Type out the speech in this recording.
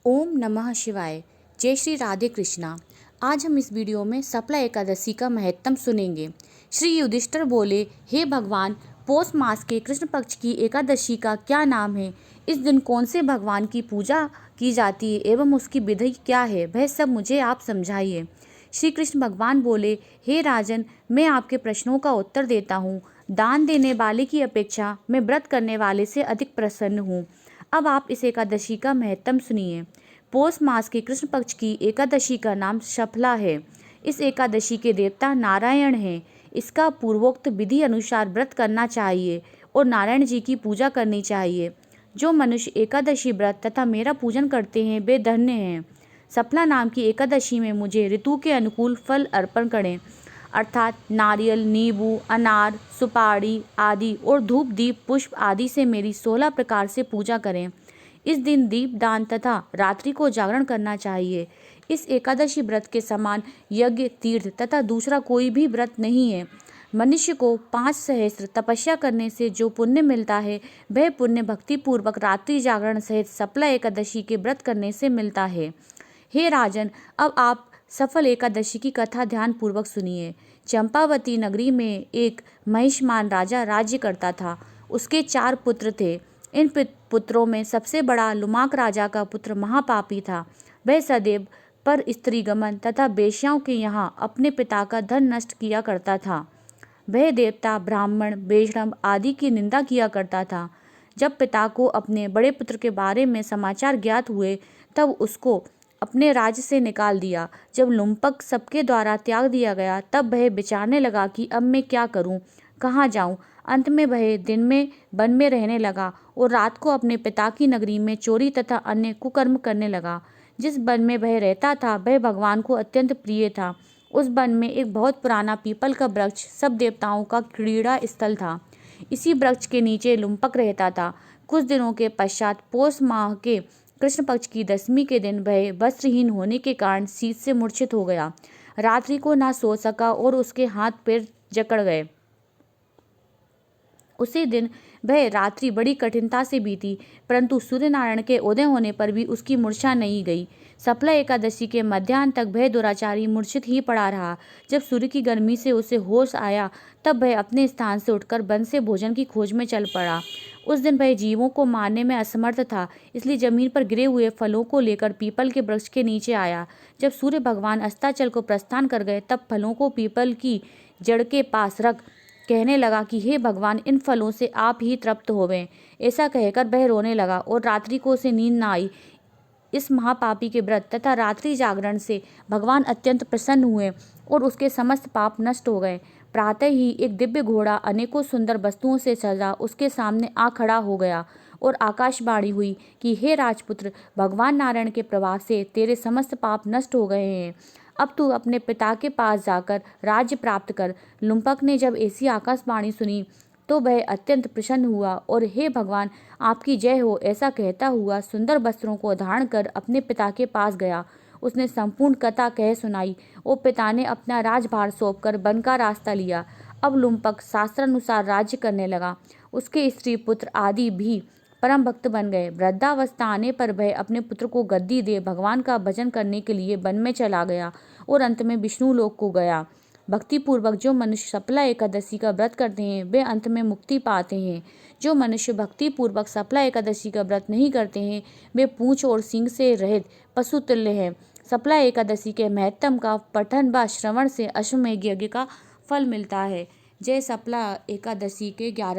ओम नमः शिवाय। जय श्री राधे कृष्णा। आज हम इस वीडियो में सफला एकादशी का महत्तम सुनेंगे। श्री युधिष्ठिर बोले, हे भगवान, पौष मास के कृष्ण पक्ष की एकादशी का क्या नाम है? इस दिन कौन से भगवान की पूजा की जाती है एवं उसकी विधि क्या है? वह सब मुझे आप समझाइए। श्री कृष्ण भगवान बोले, हे राजन, मैं आपके प्रश्नों का उत्तर देता हूँ। दान देने वाले की अपेक्षा मैं व्रत करने वाले से अधिक प्रसन्न हूँ। अब आप इस एकादशी का महत्तम सुनिए। पौष मास के कृष्ण पक्ष की एकादशी का नाम सफला है। इस एकादशी के देवता नारायण हैं। इसका पूर्वोक्त विधि अनुसार व्रत करना चाहिए और नारायण जी की पूजा करनी चाहिए। जो मनुष्य एकादशी व्रत तथा मेरा पूजन करते हैं वे धन्य हैं। सफला नाम की एकादशी में मुझे ऋतु के अनुकूल फल अर्पण करें, अर्थात नारियल, नींबू, अनार, सुपारी आदि और धूप, दीप, पुष्प आदि से मेरी 16 प्रकार से पूजा करें। इस दिन दीप दान तथा रात्रि को जागरण करना चाहिए। इस एकादशी व्रत के समान यज्ञ, तीर्थ तथा दूसरा कोई भी व्रत नहीं है। मनुष्य को 5 सहस्त्र तपस्या करने से जो पुण्य मिलता है वह पुण्य भक्ति पूर्वक रात्रि जागरण सहित सफला एकादशी के व्रत करने से मिलता है। हे राजन, अब आप सफल एकादशी की कथा ध्यान पूर्वक सुनिए। चंपावती नगरी में एक महिष्मान राजा राज्य करता था। उसके 4 पुत्र थे। इन पुत्रों में सबसे बड़ा लुमाक राजा का पुत्र महापापी था। वह सदैव पर स्त्रीगमन तथा वेश्याओं के यहाँ अपने पिता का धन नष्ट किया करता था। वह देवता, ब्राह्मण, वैष्णव आदि की निंदा किया करता था। जब पिता को अपने बड़े पुत्र के बारे में समाचार ज्ञात हुए तब उसको अपने राज्य से निकाल दिया। जब लुम्पक सबके द्वारा त्याग दिया गया तब वह विचारने लगा कि अब मैं क्या करूं, कहाँ जाऊं। अंत में वह दिन में वन में रहने लगा और रात को अपने पिता की नगरी में चोरी तथा अन्य कुकर्म करने लगा। जिस वन में वह रहता था वह भगवान को अत्यंत प्रिय था। उस वन में एक बहुत पुराना पीपल का वृक्ष सब देवताओं का क्रीड़ा स्थल था। इसी वृक्ष के नीचे लुम्पक रहता था। कुछ दिनों के पश्चात पौष माह के कृष्ण पक्ष की दशमी के दिन वह वस्त्रहीन होने के कारण शीत से मूर्छित हो गया। रात्रि को ना सो सका और उसके हाथ पैर जकड़ गए। उसी दिन वह रात्रि बड़ी कठिनता से बीती, परंतु सूर्यनारायण के उदय होने पर भी उसकी मूर्छा नहीं गई। सफला एकादशी के मध्याह्न तक वह दुराचारी मूर्छित ही पड़ा रहा। जब सूर्य की गर्मी से उसे होश आया तब वह अपने स्थान से उठकर वन से भोजन की खोज में चल पड़ा। उस दिन वह जीवों को मारने में असमर्थ था, इसलिए जमीन पर गिरे हुए फलों को लेकर पीपल के वृक्ष के नीचे आया। जब सूर्य भगवान अस्ताचल को प्रस्थान कर गए तब फलों को पीपल की जड़ के पास रख कहने लगा कि हे भगवान, इन फलों से आप ही तृप्त होवें। ऐसा कहकर वह रोने लगा और रात्रि को उसे नींद न आई। इस महापापी के व्रत तथा रात्रि जागरण से भगवान अत्यंत प्रसन्न हुए और उसके समस्त पाप नष्ट हो गए। प्रातः ही एक दिव्य घोड़ा अनेकों सुंदर वस्तुओं से सजा उसके सामने आ खड़ा हो गया और आकाशवाणी हुई कि हे राजपुत्र, भगवान नारायण के प्रभाव से तेरे समस्त पाप नष्ट हो गए हैं। अब तू अपने पिता के पास जाकर राज्य प्राप्त कर। लुम्पक ने जब ऐसी आकाशवाणी सुनी तो वह अत्यंत प्रसन्न हुआ और हे भगवान, आपकी जय हो ऐसा कहता हुआ सुंदर वस्त्रों को धारण कर अपने पिता के पास गया। उसने संपूर्ण कथा कह सुनाई और पिता ने अपना राजभार सौंपकर वन का रास्ता लिया। अब लुम्पक शास्त्रानुसार राज्य करने लगा। उसके स्त्री पुत्र आदि भी परम भक्त बन गए। वृद्धावस्था आने पर वह अपने पुत्र को गद्दी दे भगवान का भजन करने के लिए वन में चला गया और अंत में विष्णु लोक को गया। भक्ति पूर्वक जो मनुष्य सफला एकादशी का व्रत करते हैं वे अंत में मुक्ति पाते हैं। जो मनुष्य भक्ति पूर्वक सफला एकादशी का व्रत नहीं करते हैं वे पूंछ और सींग से रहित पशु तुल्य हैं। सफला एकादशी के महत्तम का पठन व श्रवण से अश्वमेध यज्ञ का फल मिलता है। जय सफला एकादशी के 11